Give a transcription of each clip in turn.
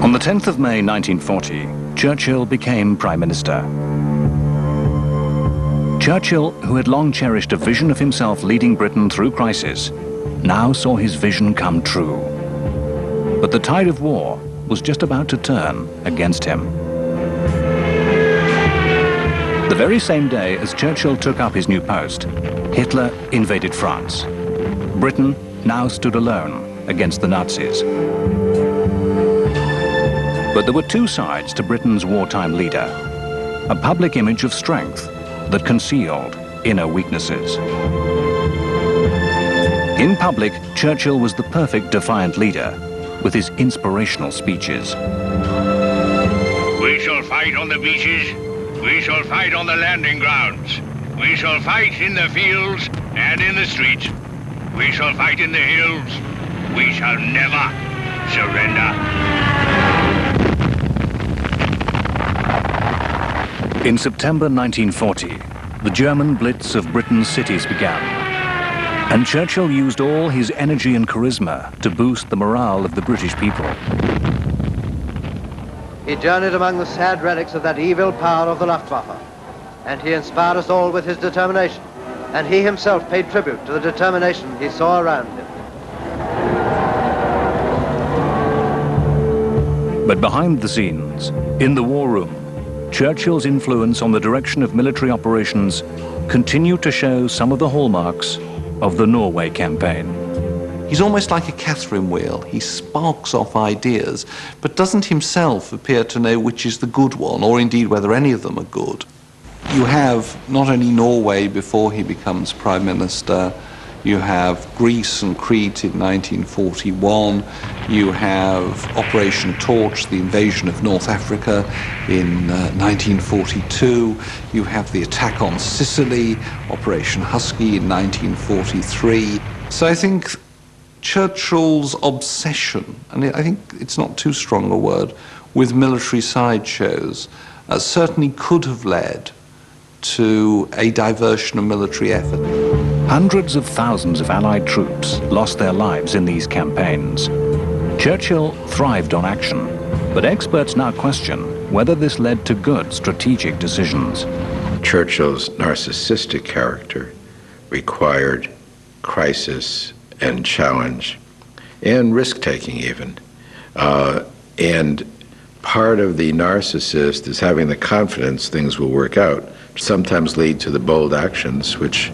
On the 10th of May 1940, Churchill became Prime Minister. Churchill, who had long cherished a vision of himself leading Britain through crisis, now saw his vision come true. But the tide of war was just about to turn against him. The very same day as Churchill took up his new post, Hitler invaded France. Britain now stood alone against the Nazis. But there were two sides to Britain's wartime leader: a public image of strength that concealed inner weaknesses. In public, Churchill was the perfect defiant leader with his inspirational speeches. We shall fight on the beaches, we shall fight on the landing grounds, we shall fight in the fields and in the streets, we shall fight in the hills, we shall never surrender. In September 1940, the German blitz of Britain's cities began, and Churchill used all his energy and charisma to boost the morale of the British people. He journeyed among the sad relics of that evil power of the Luftwaffe, and he inspired us all with his determination, and he himself paid tribute to the determination he saw around him. But behind the scenes, in the war room, Churchill's influence on the direction of military operations continued to show some of the hallmarks of the Norway campaign. He's almost like a Catherine wheel. He sparks off ideas, but doesn't himself appear to know which is the good one, or indeed whether any of them are good. You have not only Norway before he becomes Prime Minister, you have Greece and Crete in 1941, you have Operation Torch, the invasion of North Africa in 1942, you have the attack on Sicily, Operation Husky in 1943. So I think Churchill's obsession, and I think it's not too strong a word, with military sideshows certainly could have led to a diversion of military effort. Hundreds of thousands of Allied troops lost their lives in these campaigns. Churchill thrived on action, but experts now question whether this led to good strategic decisions. Churchill's narcissistic character required crisis and challenge and risk-taking even. And part of the narcissist is having the confidence things will work out, which sometimes lead to the bold actions which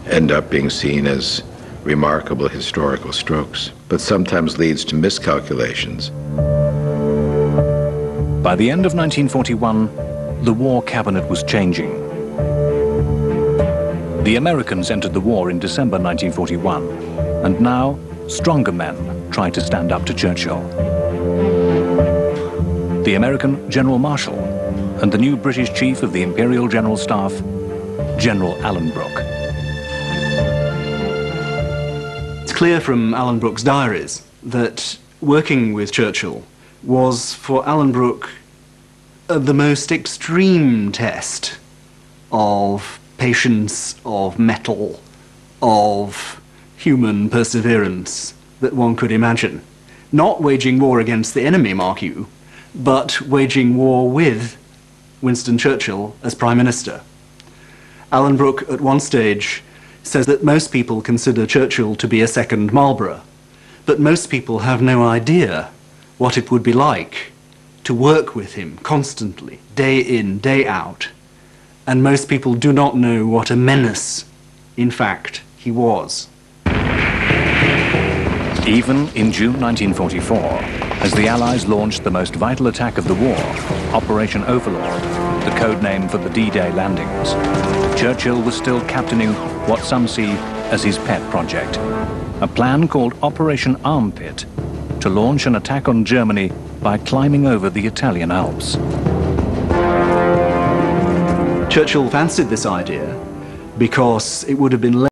end up being seen as remarkable historical strokes, but sometimes leads to miscalculations. By the end of 1941, the war cabinet was changing. The Americans entered the war in December 1941, and now stronger men tried to stand up to Churchill. The American General Marshall and the new British Chief of the Imperial General Staff, General Alan Brooke. It's clear from Alan Brooke's diaries that working with Churchill was for Alan Brooke the most extreme test of patience, of mettle, of human perseverance that one could imagine. Not waging war against the enemy, mark you, but waging war with Winston Churchill as Prime Minister. Alan Brooke at one stage says that most people consider Churchill to be a second Marlborough, but most people have no idea what it would be like to work with him constantly, day in, day out. And most people do not know what a menace, in fact, he was. Even in June 1944, as the Allies launched the most vital attack of the war, Operation Overlord, the code name for the D-Day landings, Churchill was still captaining what some see as his pet project, a plan called Operation Armpit, to launch an attack on Germany by climbing over the Italian Alps. Churchill fancied this idea because it would have been